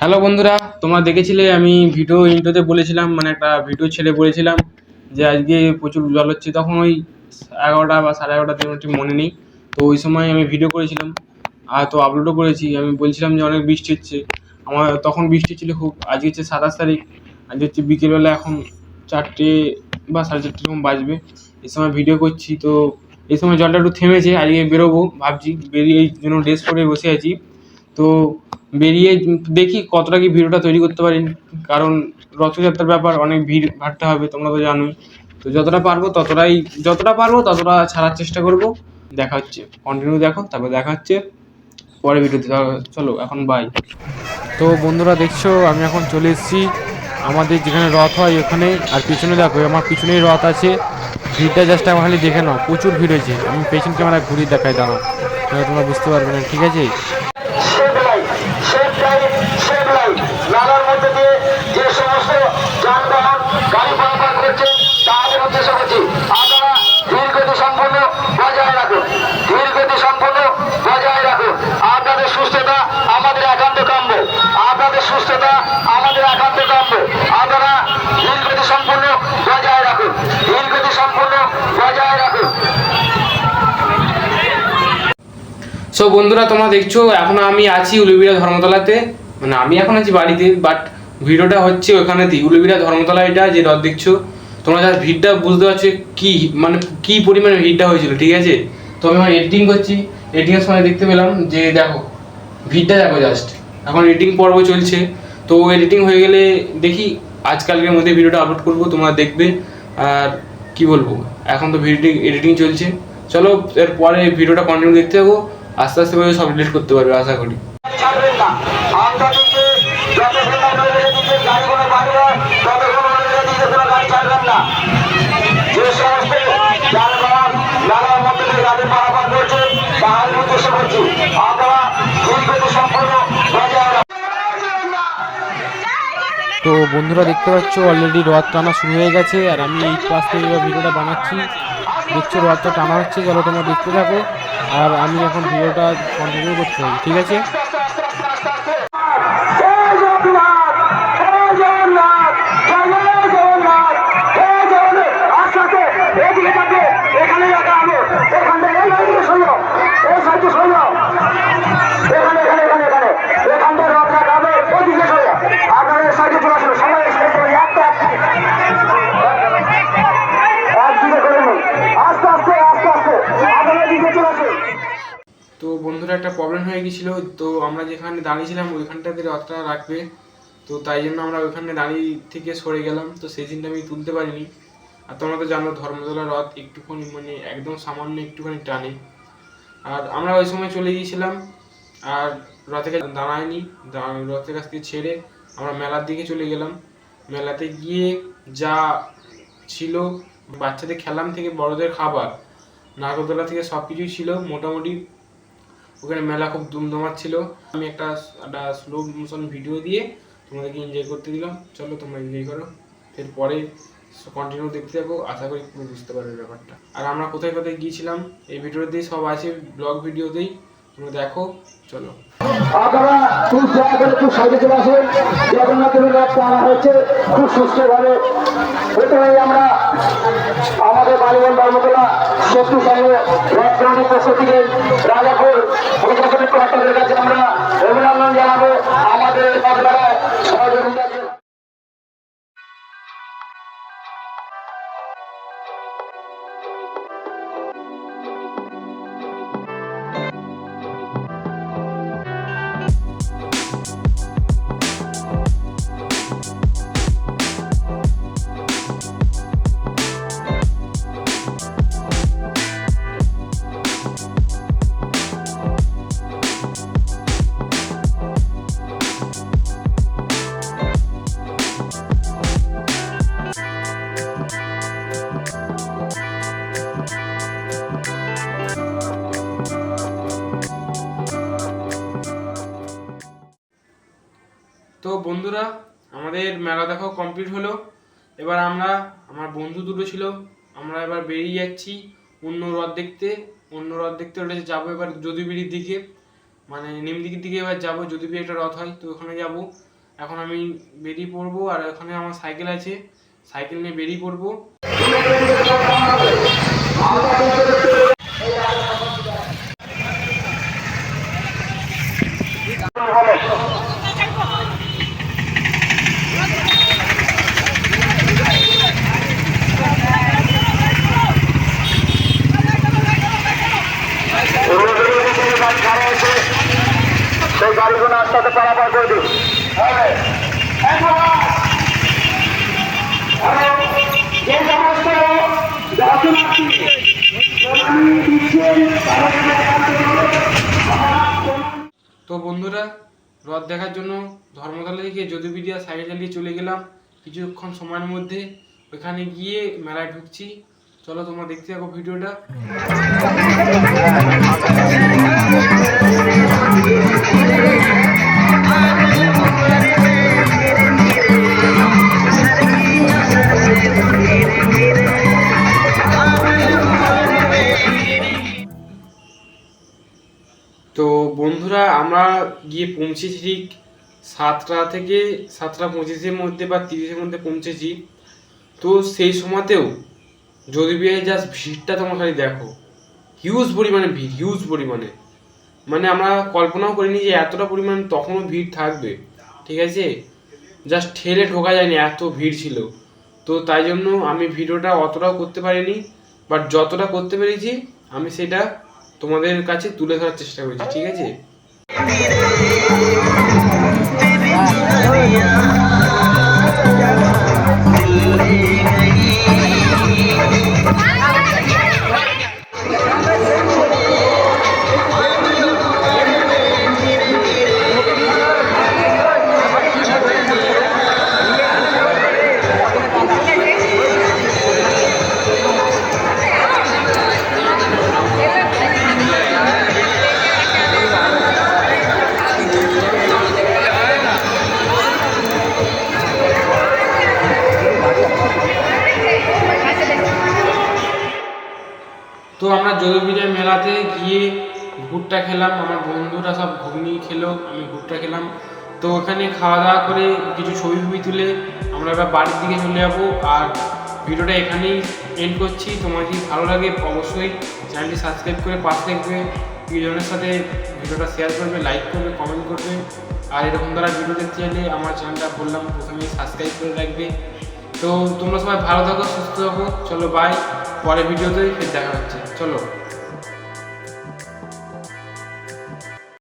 Hello বন্ধুরা, তোমরা দেখেছিলে আমি ভিডিও ইন্ট্রোতে বলেছিলাম, মানে একটা ভিডিও ছেড়ে বলেছিলাম যে আজকে প্রচুর জল হচ্ছে। তখন ওই 11টা বা 11:30 দিন ঠিক মনে নেই। তো ওই সময় আমি ভিডিও করেছিলাম আর তো আপলোডও করেছি। আমি বলছিলাম যে অনেক বৃষ্টি হচ্ছে, আমার তখন বৃষ্টি ছিল খুব। আজকে হচ্ছে 27 তারিখ, আজকে হচ্ছে বিকেলবেলা এখন 4টে বা 4:30 এরকম বাজবে। এই সময় ভিডিও করছি, তো এই সময় জলটা একটু থেমেছে। আজকে বেরোবো ভাবছি, বেরিয়ে এই জন্য ড্রেস পরে বসে আছি। তো বেরিয়ে দেখি কতটা কি ভিডিওটা তৈরি করতে পারি, কারণ রথযাত্রার ব্যাপার, অনেক ভিড় ভাট্টা হবে, তোমরা তো জানোই। তো যতটা পারবো ততটা ছাড়ার চেষ্টা করব। দেখা হচ্ছে, কন্টিনিউ দেখো, তারপর দেখা হচ্ছে পরে ভিডিওতে। চলো এখন বাই। তো বন্ধুরা দেখছো, আমি এখন চলে এসেছি আমাদের যেখানে রথ হয় ওখানে। আর পিছনে দেখো, আমার পিছনেই রথ আছে। ভিড়টা জাস্ট আমার খালি দেখে নাও, প্রচুর ভিড় হয়েছে। আমি পেছন ক্যামেরা ঘুরিয়ে দেখাই, দাঁড়াও, তাহলে তোমরা বুঝতে পারবে না, ঠিক আছে? নালার মধ্যে দিয়ে যে সমস্ত যানবাহন গাড়ি পারাপার করছে তাদের উদ্দেশ্য করছি, আপনারা ধীর গতি সম্পন্ন বজায় রাখুন, ধীর গতি সম্পন্ন বজায় রাখুন। আপনাদের সুস্থতা আমাদের একান্ত কাম্য, আপনাদের সুস্থতা আমাদের একান্ত কাম্য। আপনারা ধীর গতি সম্পন্ন বজায় রাখুন, ধীর গতি সম্পন্ন বজায় রাখুন। সো বন্ধুরা, তোমরা দেখছো এখন আমি আছি উলুবেড়িয়া ধর্মতলাতে, মানে আমি এখন আছি বাড়িতে, বাট ভিডিওটা হচ্ছে ওখানেতেই, উলুবেড়িয়া ধর্মতলা। এটা যে রথ দেখছো তোমরা, জাস্ট ভিড়টা বুঝতে পারছো কি, মানে কি পরিমাণে ভিড়টা হয়েছিল, ঠিক আছে? তো আমি এখন এডিটিং করছি, এডিটিংয়ের সময় দেখতে পেলাম যে দেখো ভিড়টা দেখো, জাস্ট এখন এডিটিং পর্ব চলছে। তো এডিটিং হয়ে গেলে দেখি আজকালকের মধ্যে ভিডিওটা আপলোড করবো, তোমরা দেখবে। আর কি বলবো, এখন তো ভিডিও এডিটিং চলছে। চলো এরপরে ভিডিওটা কন্টিনিউ দেখতে থাকো, আস্তে আস্তে করে সব রিলেট করতে পারবে আশা করি। তো বন্ধুরা দেখতে পাচ্ছ অলরেডি রথ টানা শুরু হয়ে গেছে, আর আমি এই পাশ থেকে ভিডিওটা বানাচ্ছি। দেখছো রথটা টানা হচ্ছে, চলো তোমরা দেখতে থাকো। আর আমি এখন ভিডিওটা কন্টিনিউ করতে থাকি, ঠিক আছে? তো বন্ধুরা, একটা প্রবলেম হয়ে গেছিলো। তো আমরা যেখানে দাঁড়িয়েছিলাম ওইখানটাতে রথটা রাখবে, তো তাই জন্য আমরা ওইখানে দাঁড়িয়ে থেকে সরে গেলাম। তো সেই দিনটা আমি তুলতে পারিনি। আর তোমরা তো জানো ধর্মতলা রথ একটুখানি, মানে একদম সামান্য একটুখানি টানে। আর আমরা ওই সময় চলে গিয়েছিলাম, আর রথের কাছে দাঁড়ায়নি, রথের কাছ থেকে ছেড়ে আমরা মেলার দিকে চলে গেলাম। মেলাতে গিয়ে যা ছিল, বাচ্চাদের খেলাম থেকে বড়দের খাবার, নাগরদোলা থেকে সব কিছুই ছিল মোটামুটি। ওখানে মেলা খুব দুমদমার ছিল। আমি একটা স্লো মোশন ভিডিও দিয়ে তোমাদেরকে এনজয় করতে দিলাম। চলো তোমরা এনজয় করো, এরপরে কন্টিনিউ দেখতে যাবো, আশা করি পুরো বুঝতে পারবে ব্যাপারটা। আর আমরা কোথায় কোথায় গিয়েছিলাম এই ভিডিওতেই সব আছে, ব্লগ ভিডিওতেই তোমরা দেখো। চলো আপনারা খুব দয়া করে খুব সাইডে চলে আসেন। জগন্নাথের রথ টানা হচ্ছে খুব সুস্থভাবে। প্রথমেই আমরা আমাদের বাড়িবন ধর্মতলা শত্রু সংঘ রথ কমিটির পক্ষ থেকে রাজাপুর প্রশাসনিক কর্তাদের কাছে আমরা অভিনন্দন জানাবো আমাদের রথমেলায় সহযোগিতা। তো বন্ধুরা, আমাদের মেলা দেখো কমপ্লিট হলো। এবার আমার বন্ধু দুটো ছিল, আমরা এবার বেরিয়ে যাচ্ছি অন্য রথ দেখতে। ওটা যাবো এবার যদুবিড়ির দিকে, মানে নিমদিঘির দিকে এবার যাবো। যদুবিড়ি একটা রথ হয়, তো ওখানে যাবো। এখন আমি বেরিয়ে পড়বো, আর ওখানে আমার সাইকেল আছে, সাইকেল নিয়ে বেরিয়ে পড়বো। সেই গাড়িগুলো আস্তে আস্তে পারাপার করে দিন। যে সমস্ত দর্শনার্থী তো বন্ধুরা, রথ দেখার জন্য ধর্মতলা থেকে যদুবিদ্যা সাইকেল চালিয়ে চলে গেলাম। কিছুক্ষণ সময়ের মধ্যে ওইখানে গিয়ে মেলায় ঢুকছি। চলো তোমরা দেখতে থাকো ভিডিওটা। তো বন্ধুরা, আমরা গিয়ে পৌঁছেছি ঠিক 7টা থেকে 7টা 25-এর মধ্যে বা 30-এর মধ্যে পৌঁছেছি। তো সেই সময়তেও যদুবিহারে জাস্ট ভিড়টা তোমরা খালি দেখো, হিউজ পরিমাণে ভিড়, হিউজ পরিমাণে। মানে আমরা কল্পনাও করিনি যে এতটা পরিমাণ তখনও ভিড় থাকবে, ঠিক আছে। জাস্ট ঠেলে ঢোকা যায়নি, এত ভিড় ছিল। তো তাই জন্য আমি ভিডিওটা অতটাও করতে পারিনি, বাট যতটা করতে পেরেছি আমি সেটা তোমাদের কাছে তুলে ধরার চেষ্টা করেছি, ঠিক আছে। তো আমরা যদুবিহার মেলাতে গিয়ে ভুট্টা খেলাম, আমার বন্ধুরা সব ঘুগনি খেলো, আমি ভুট্টা খেলাম। তো ওখানে খাওয়া দাওয়া করে কিছু ছবি তুলে আমরা এবার বাড়ির দিকে চলে যাবো। আর ভিডিওটা এখানেই এন্ড করছি। তোমার যদি ভালো লাগে অবশ্যই চ্যানেলটি সাবস্ক্রাইব করে পাশে থাকবে, প্রিয়জনের সাথে ভিডিওটা শেয়ার করবে, লাইক করবে, কমেন্ট করবে। আর এরকম দ্বারা ভিডিও দেখতে চাইলে আমার চ্যানেলটা বললাম প্রথমেই সাবস্ক্রাইব করে রাখবে। তো তোমরা সবাই ভালো থাকো, সুস্থ থাকো। চলো বাই, পরে ভিডিওতে ফের দেখা হচ্ছে। চলো।